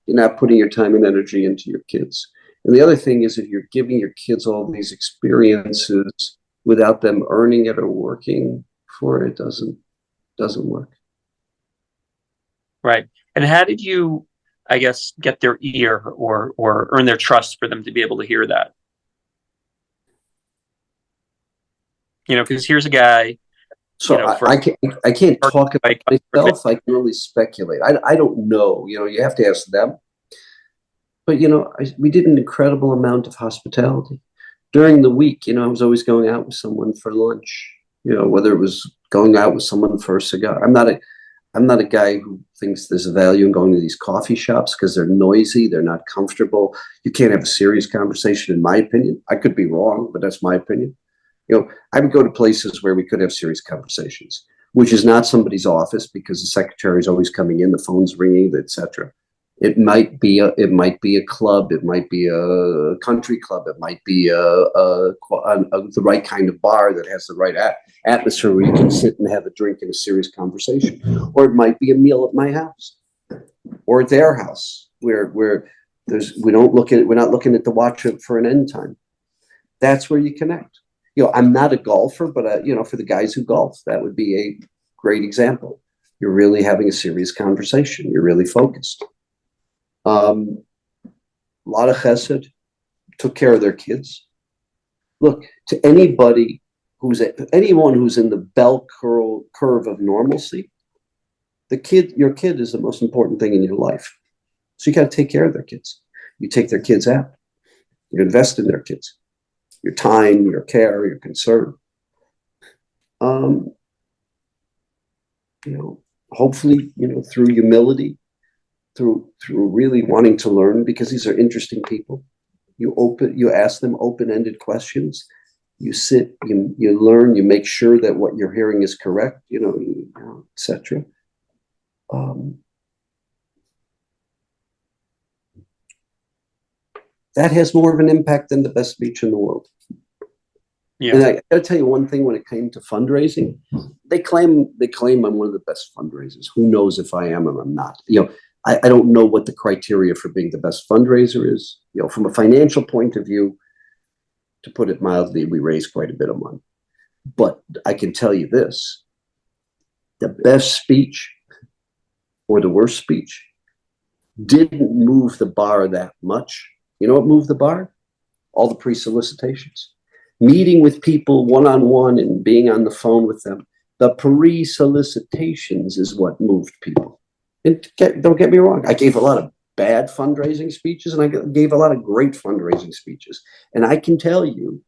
you're not putting your time and energy into your kids. And the other thing is, if you're giving your kids all these experiences without them earning it or working for it, doesn't work. Right. And how did you, I guess, get their ear or earn their trust for them to be able to hear that? You know, because here's a guy. So, you know, I can't talk about myself. I can only speculate. I don't know. You know, you have to ask them. But, you know, we did an incredible amount of hospitality. During the week, you know, I was always going out with someone for lunch, you know, whether it was going out with someone for a cigar. I'm not a guy who thinks there's a value in going to these coffee shops because they're noisy, they're not comfortable. You can't have a serious conversation, in my opinion. I could be wrong, but that's my opinion. You know, I would go to places where we could have serious conversations, which is not somebody's office because the secretary is always coming in, the phone's ringing, etc. It might be a club, it might be a country club, it might be the right kind of bar that has the right atmosphere where you can sit and have a drink and a serious conversation, or it might be a meal at my house or at their house where we're not looking at the watch for an end time. That's where you connect. You know, I'm not a golfer, but you know, for the guys who golf, that would be a great example. You're really having a serious conversation. You're really focused. A lot of chesed, took care of their kids. Look, to anyone who's in the bell curve of normalcy, your kid is the most important thing in your life. So you got to take care of their kids. You take their kids out. You invest in their kids. Your time, your care, your concern. You know, hopefully, you know, through humility, through really wanting to learn, because these are interesting people. You ask them open-ended questions. You sit, you learn, you make sure that what you're hearing is correct, you know, etc. That has more of an impact than the best speech in the world. Yeah. And I got to tell you one thing when it came to fundraising. They claim I'm one of the best fundraisers. Who knows if I am or I'm not? You know, I don't know what the criteria for being the best fundraiser is. You know, from a financial point of view, to put it mildly, we raise quite a bit of money. But I can tell you this: the best speech or the worst speech didn't move the bar that much. You know what moved the bar? All the pre-solicitations. Meeting with people one-on-one and being on the phone with them. The pre-solicitations is what moved people. And don't get me wrong, I gave a lot of bad fundraising speeches and I gave a lot of great fundraising speeches. And I can tell you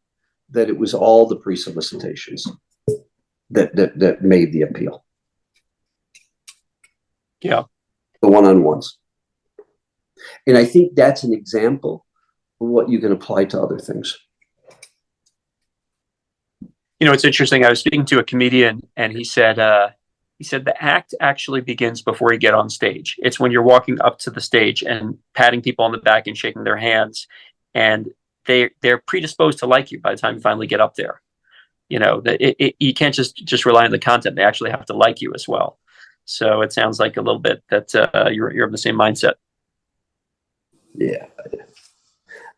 that it was all the pre-solicitations that made the appeal. Yeah. The one-on-ones. And I think that's an example of what you can apply to other things. You know, it's interesting. I was speaking to a comedian, and he said the act actually begins before you get on stage. It's when you're walking up to the stage and patting people on the back and shaking their hands, and they're predisposed to like you by the time you finally get up there. You know, that you can't just rely on the content. They actually have to like you as well. So it sounds like a little bit that you're of the same mindset. Yeah.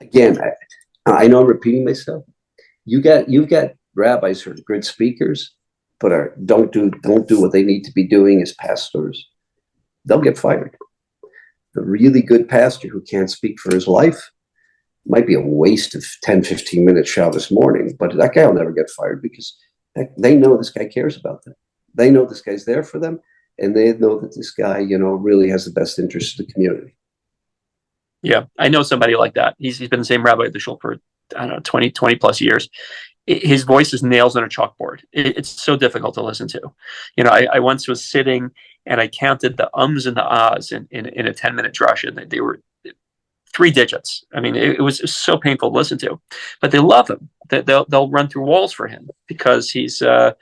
Again, I know I'm repeating myself. You've got rabbis who are good speakers, but don't do what they need to be doing as pastors. They'll get fired. The really good pastor who can't speak for his life might be a waste of 10, 15 minutes Shabbos morning, but that guy will never get fired because they know this guy cares about them. They know this guy's there for them, and they know that this guy, really has the best interest of the community. Yeah, I know somebody like that. He's been the same rabbi at the shul for, I don't know, 20 plus years. His voice is nails on a chalkboard. It's so difficult to listen to. You know, I once was sitting and I counted the ums and the ahs in a 10-minute drush, and they were 3 digits. I mean, it was so painful to listen to, but they love him. They'll run through walls for him because he's their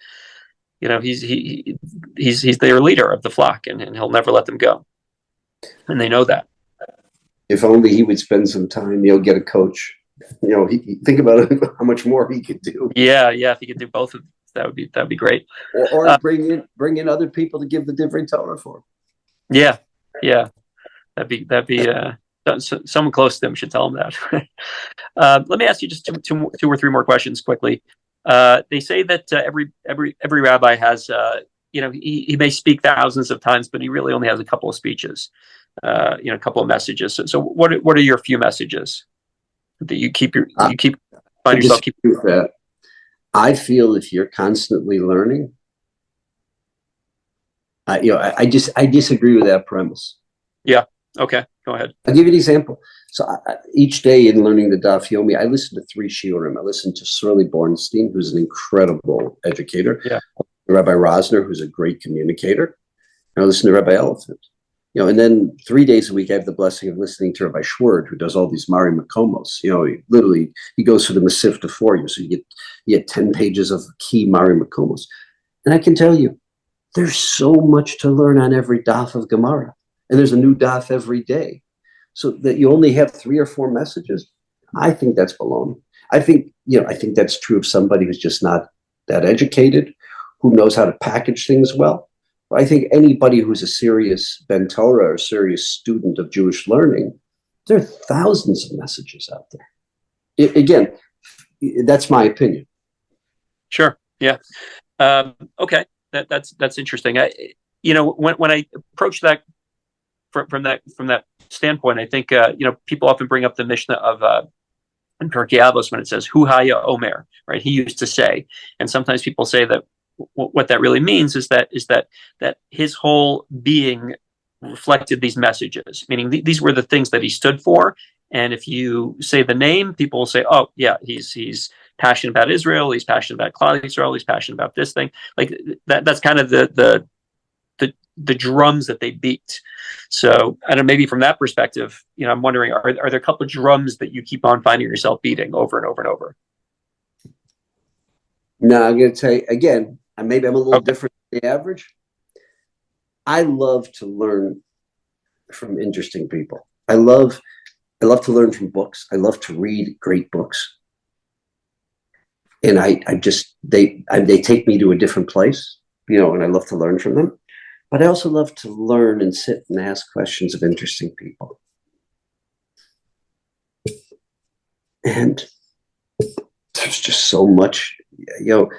leader of the flock, and he'll never let them go. And they know that. If only he would spend some time, get a coach. Think about how much more he could do. Yeah. If he could do both of them, that'd be great. Or bring in other people to give the different Torah for him. Yeah. That'd be someone close to them should tell him that. Let me ask you just two or three more questions quickly. They say that every rabbi has, he may speak thousands of times, but he really only has a couple of speeches, a couple of messages. So what are your few messages that you find yourself keeping? That I feel if you're constantly learning, I disagree with that premise. Yeah. Okay. Go ahead. I'll give you an example. So each day in learning the Daf Yomi, I listen to 3 shiurim. I listen to Shirley Bornstein, who's an incredible educator. Yeah. Rabbi Rosner, who's a great communicator. And I listen to Rabbi Elephant. And then 3 days a week, I have the blessing of listening to Rabbi Schwerd, who does all these Mari Makomos. He goes through the Masifta for you. So you get 10 pages of key Mari Makomos. And I can tell you, there's so much to learn on every daf of Gemara. And there's a new daf every day. So that you only have 3 or 4 messages, I think that's baloney. I think that's true of somebody who's just not that educated, who knows how to package things well. But I think anybody who's a serious Ben Torah or serious student of Jewish learning, there are thousands of messages out there. Again, that's my opinion. Sure. Yeah. Okay. That's interesting. When I approach that from that standpoint, I think people often bring up the Mishnah of in Pirkei Avos when it says Hu Haya Omer, right? He used to say, and sometimes people say that what that really means is that his whole being reflected these messages, meaning these were the things that he stood for. And if you say the name, people will say, oh yeah, he's passionate about Israel, he's passionate about Klal Yisrael, he's passionate about this thing. Like that's kind of the drums that they beat. So I don't know, maybe from that perspective, I'm wondering, are there a couple of drums that you keep on finding yourself beating over and over and over? No, I'm going to tell you again, maybe I'm a little different than the average. I love to learn from interesting people. I love to learn from books. I love to read great books. And they take me to a different place, and I love to learn from them. But I also love to learn and sit and ask questions of interesting people. And there's just so much, you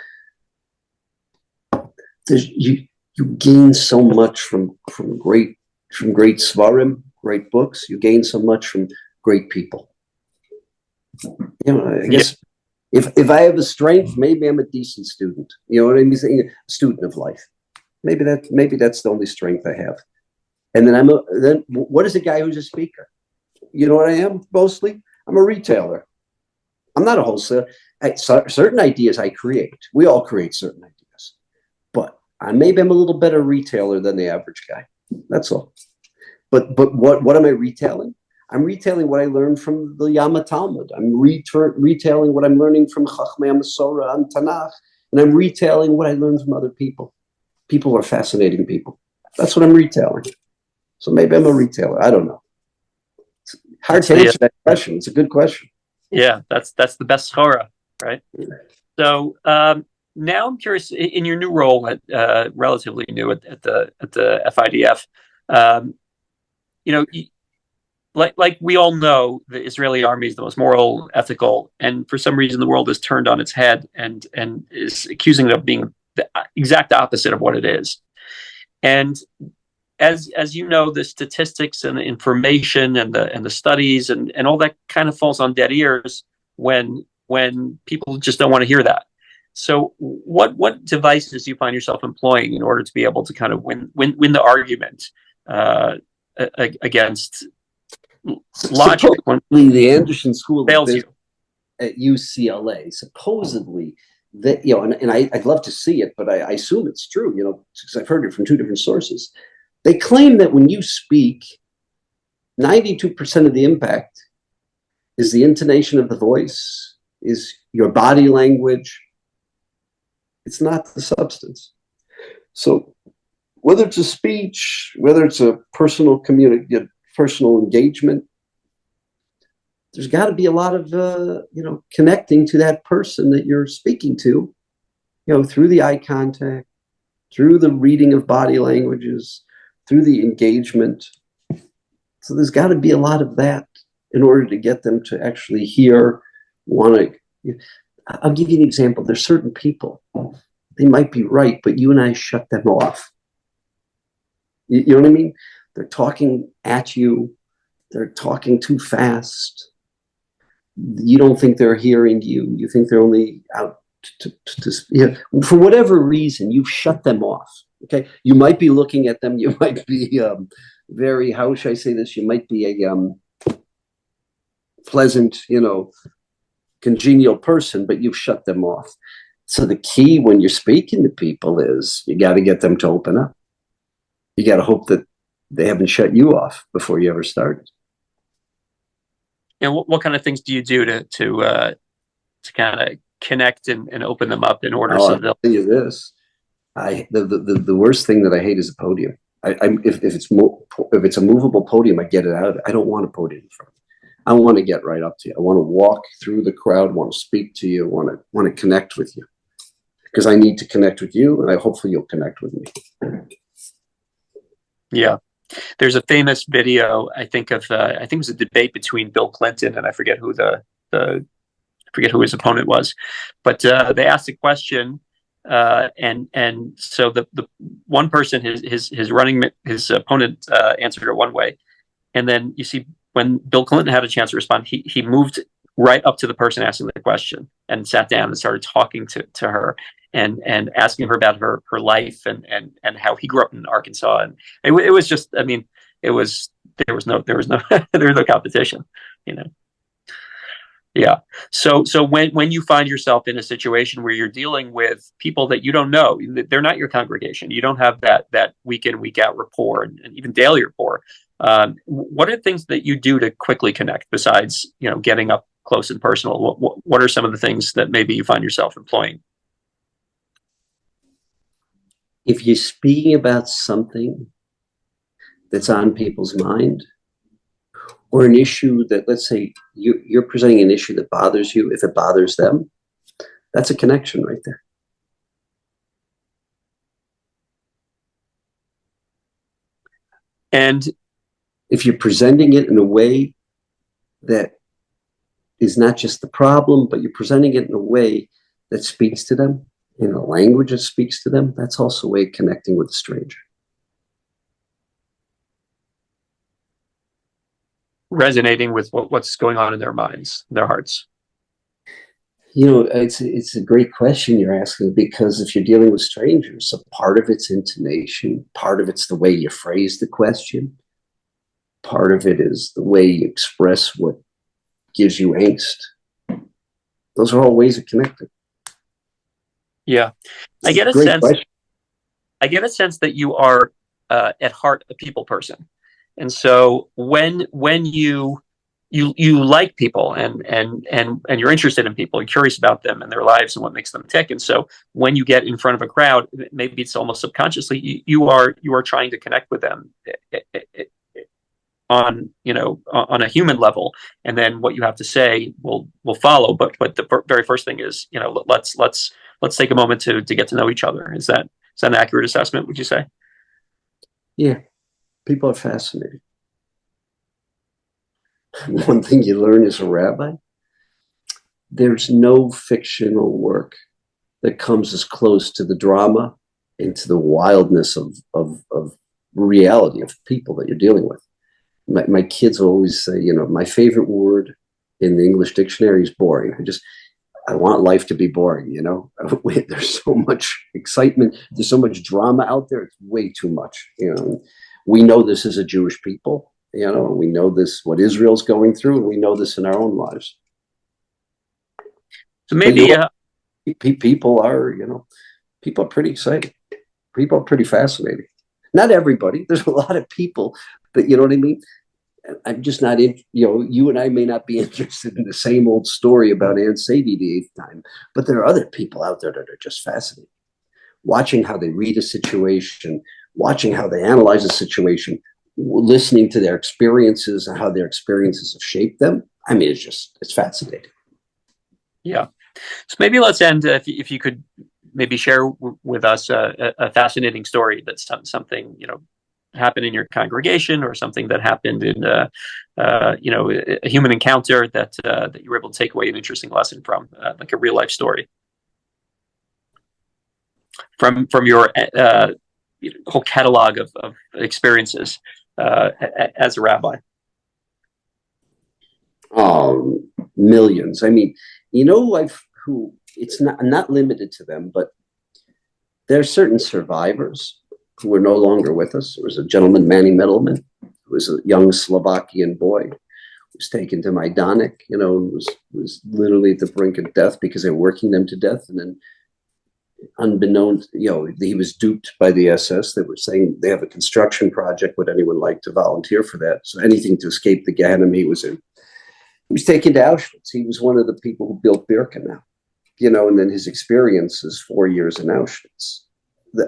gain so much from great svarim, great books. You gain so much from great people. I guess if I have a strength, maybe I'm a decent student. You know what I mean? A student of life. Maybe that's the only strength I have. And then what is a guy who's a speaker? You know what I am mostly? I'm a retailer. I'm not a wholesaler. Certain ideas I create. We all create certain ideas. But maybe I'm a little better retailer than the average guy. That's all. But what am I retailing? I'm retailing what I learned from the Yama Talmud. I'm retailing what I'm learning from Chachmei Masorah and Tanakh, and I'm retailing what I learned from other people. People are fascinating people. That's what I'm retailing. So maybe I'm a retailer. I don't know. It's hard to answer that question. It's a good question. Yeah, that's the best schora, right? So now I'm curious, in your new role at relatively new at the FIDF, you know, like we all know, the Israeli army is the most moral, ethical, and for some reason the world is turned on its head and is accusing it of being the exact opposite of what it is. And as you know, the statistics and the information and the studies and all that kind of falls on dead ears when people just don't want to hear that. So what devices do you find yourself employing in order to be able to kind of win the argument against logic? Supposedly, the Anderson School fails you at UCLA, supposedly that, and I'd love to see it, but I assume it's true, because I've heard it from two different sources. They claim that when you speak, 92% of the impact is the intonation of the voice, is your body language. It's not the substance. So whether it's a speech, whether it's a personal personal engagement, there's got to be a lot of connecting to that person that you're speaking to, through the eye contact, through the reading of body languages, through the engagement. So there's got to be a lot of that in order to get them to actually hear, want to. I'll give you an example. There's certain people, they might be right, but you and I shut them off. You know what I mean? They're talking at you. They're talking too fast. You don't think they're hearing you. You think they're only out for whatever reason, you've shut them off. Okay. You might be looking at them. You might be very, how should I say this? You might be a pleasant, congenial person, but you've shut them off. So the key when you're speaking to people is you got to get them to open up. You got to hope that they haven't shut you off before you ever started. And what kind of things do you do to kind of connect and open them up in order? So I'll tell you this. The worst thing that I hate is a podium. If it's a movable podium, I get it out of it. I don't want a podium in front of me. I want to get right up to you. I want to walk through the crowd, want to speak to you, want to connect with you. Because I need to connect with you, and hopefully you'll connect with me. Yeah. There's a famous video, I think it was a debate between Bill Clinton and I forget who who his opponent was, but they asked a question, and so the one person, his opponent answered it one way, and then you see when Bill Clinton had a chance to respond, he moved right up to the person asking the question and sat down and started talking to her and asking her about her life and how he grew up in Arkansas. And it was just, I mean, there was no competition, Yeah. So when you find yourself in a situation where you're dealing with people that you don't know, they're not your congregation, you don't have that week in, week out rapport and even daily rapport. What are things that you do to quickly connect besides, getting up close and personal? What are some of the things that maybe you find yourself employing? If you're speaking about something that's on people's mind, or an issue that, let's say, you're presenting an issue that bothers you, if it bothers them, that's a connection right there. And if you're presenting it in a way that is not just the problem, but you're presenting it in a way that speaks to them, in a language that speaks to them, that's also a way of connecting with a stranger. Resonating with what's going on in their minds, their hearts. It's a great question you're asking, because if you're dealing with strangers, so part of it's intonation, part of it's the way you phrase the question, part of it is the way you express what gives you angst. Those are all ways of connecting. Yeah. I get a sense that you are at heart a people person. And so when you like people and you're interested in people and curious about them and their lives and what makes them tick. And so when you get in front of a crowd, maybe it's almost subconsciously you are trying to connect with them on on a human level, and then what you have to say will follow. But the very first thing is, let's take a moment to get to know each other. Is that an accurate assessment, would you say? Yeah, people are fascinating. One thing you learn as a rabbi, there's no fictional work that comes as close to the drama and to the wildness of reality of people that you're dealing with. My kids always say, my favorite word in the English dictionary is boring. I want life to be boring, There's so much excitement, there's so much drama out there, it's way too much. We know this as a Jewish people. We know this, what Israel's going through, and we know this in our own lives. So maybe people are pretty excited. People are pretty fascinating. Not everybody. There's a lot of people that, you know what I mean? I'm just not in, you and I may not be interested in the same old story about Aunt Sadie the eighth time, but there are other people out there that are just fascinating. Watching how they read a situation, watching how they analyze a situation, listening to their experiences and how their experiences have shaped them. I mean, it's fascinating. Yeah. So maybe let's end, if you could maybe share with us a fascinating story that's something, happened in your congregation, or something that happened in, a human encounter that you were able to take away an interesting lesson from, like a real life story from your whole catalog of experiences as a rabbi. Millions. I mean, who it's not limited to them, but there are certain survivors who are no longer with us. There was a gentleman, Manny Middleman, who was a young Slovakian boy, who was taken to Majdanek, was literally at the brink of death because they were working them to death. And then unbeknownst, he was duped by the SS. They were saying they have a construction project. Would anyone like to volunteer for that? So anything to escape the Gehenna he was in. He was taken to Auschwitz. He was one of the people who built Birkenau, and then his experiences, 4 years in Auschwitz.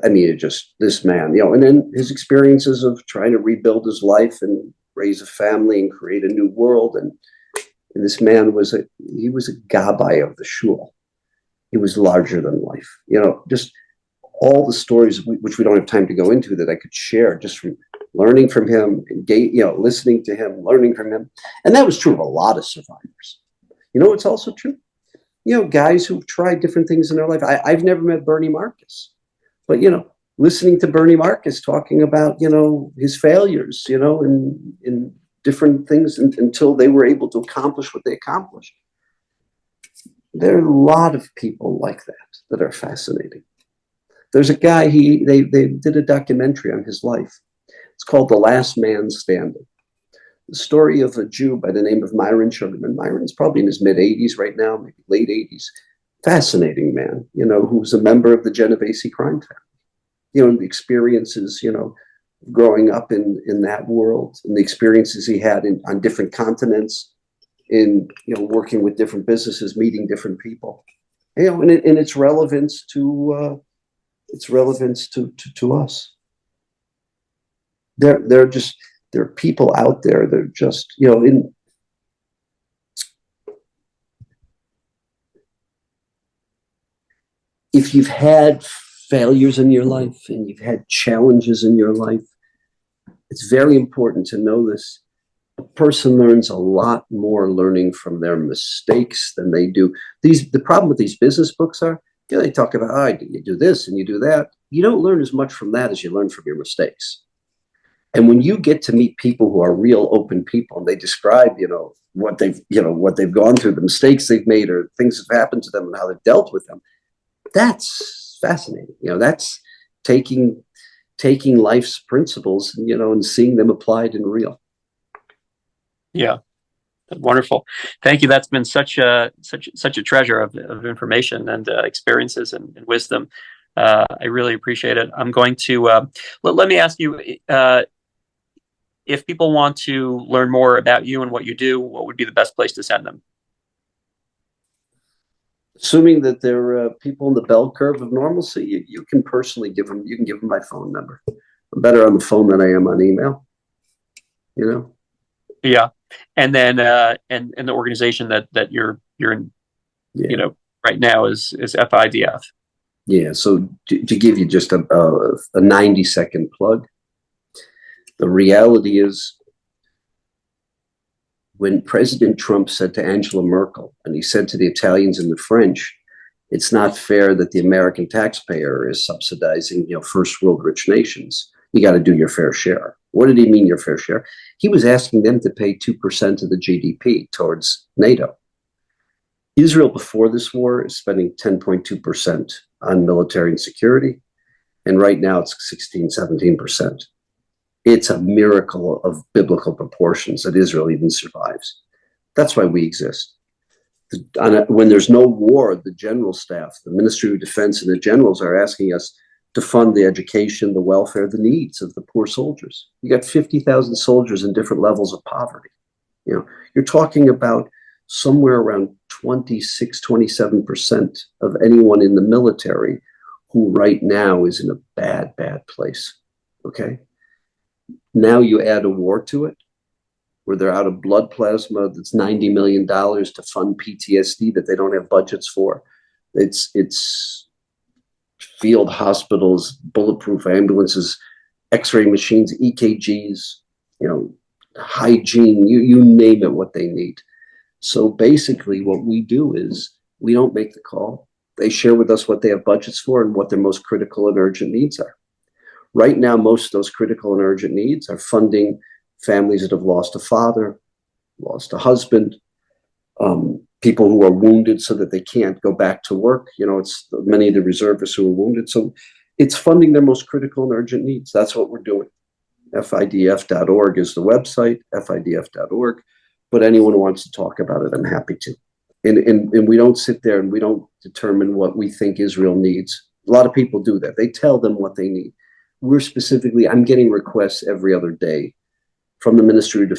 I mean, this man, and then his experiences of trying to rebuild his life and raise a family and create a new world. And this man was a gabbai of the shul. He was larger than life, just all the stories, which we don't have time to go into, that I could share just from learning from him, listening to him, learning from him. And that was true of a lot of survivors. It's also true, guys who've tried different things in their life. I've never met Bernie Marcus, but, listening to Bernie Marcus talking about, his failures, in different things until they were able to accomplish what they accomplished. There are a lot of people like that are fascinating. There's a guy, they did a documentary on his life. It's called The Last Man Standing. The story of a Jew by the name of Myron Sugarman. Myron's probably in his mid-80s right now, maybe late 80s. Fascinating man, who was a member of the Genovese crime family. The experiences, growing up in that world, and the experiences he had on different continents, in working with different businesses, meeting different people, and its relevance to us. There are people out there that are just if you've had failures in your life and you've had challenges in your life, it's very important to know this. A person learns a lot more learning from their mistakes than they do. The problem with these business books are, they talk about, you do this and you do that. You don't learn as much from that as you learn from your mistakes. And when you get to meet people who are real open people, and they describe, what they've gone through, the mistakes they've made, or things that have happened to them and how they've dealt with them, that's fascinating. That's taking life's principles, and seeing them applied in real. Yeah, wonderful. Thank you. That's been such a treasure of information and experiences and wisdom. I really appreciate it. I'm going to let me ask you. if people want to learn more about you and what you do, what would be the best place to send them? Assuming that they're people in the bell curve of normalcy, you can personally give them my phone number. I'm better on the phone than I am on email. Yeah. And then and the organization that you're in, right now is FIDF. Yeah. So to give you just a 90-second plug, the reality is, when President Trump said to Angela Merkel, and he said to the Italians and the French, it's not fair that the American taxpayer is subsidizing, first world rich nations. You got to do your fair share. What did he mean, your fair share? He was asking them to pay 2% of the GDP towards NATO. Israel before this war is spending 10.2% on military and security. And right now it's 16-17%. It's a miracle of biblical proportions that Israel even survives. That's why we exist. When there's no war, the general staff, the Ministry of Defense, and the generals are asking us to fund the education, the welfare, the needs of the poor soldiers. You got 50,000 soldiers in different levels of poverty. You're talking about somewhere around 26-27% of anyone in the military who right now is in a bad place. Okay. Now you add a war to it, where they're out of blood plasma. That's $90 million to fund PTSD that they don't have budgets for. It's field hospitals, bulletproof ambulances, X-ray machines, EKGs, hygiene, you name it, what they need. So basically what we do is we don't make the call. They share with us what they have budgets for and what their most critical and urgent needs are. Right now, most of those critical and urgent needs are funding families that have lost a father, lost a husband, people who are wounded so that they can't go back to work. It's many of the reservists who are wounded. So it's funding their most critical and urgent needs. That's what we're doing. FIDF.org is the website, FIDF.org. But anyone who wants to talk about it, I'm happy to. And we don't sit there and we don't determine what we think Israel needs. A lot of people do that. They tell them what they need. I'm getting requests every other day from the Ministry of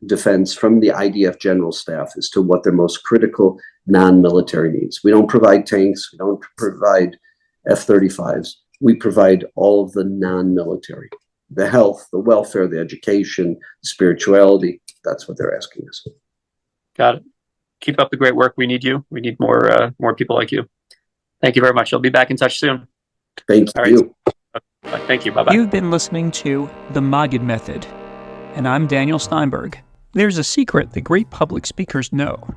Defense, from the IDF general staff as to what their most critical non-military needs. We don't provide tanks. We don't provide F-35s. We provide all of the non-military, the health, the welfare, the education, the spirituality. That's what they're asking us. Got it. Keep up the great work. We need you. We need more people like you. Thank you very much. I'll be back in touch soon. Thank you. Thank you. Bye-bye. You've been listening to The Maggid Method, and I'm Daniel Steinberg. There's a secret that great public speakers know.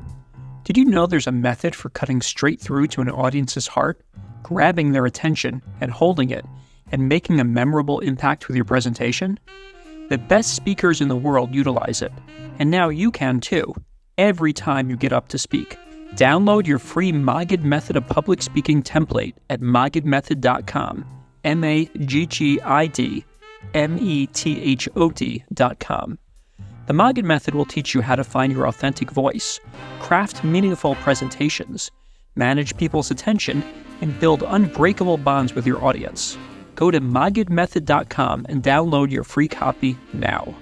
Did you know there's a method for cutting straight through to an audience's heart, grabbing their attention and holding it, and making a memorable impact with your presentation? The best speakers in the world utilize it, and now you can too, every time you get up to speak. Download your free Maggid Method of Public Speaking template at maggidmethod.com. maggidmethod.com. The Maggid Method will teach you how to find your authentic voice, craft meaningful presentations, manage people's attention, and build unbreakable bonds with your audience. Go to maggidmethod.com and download your free copy now.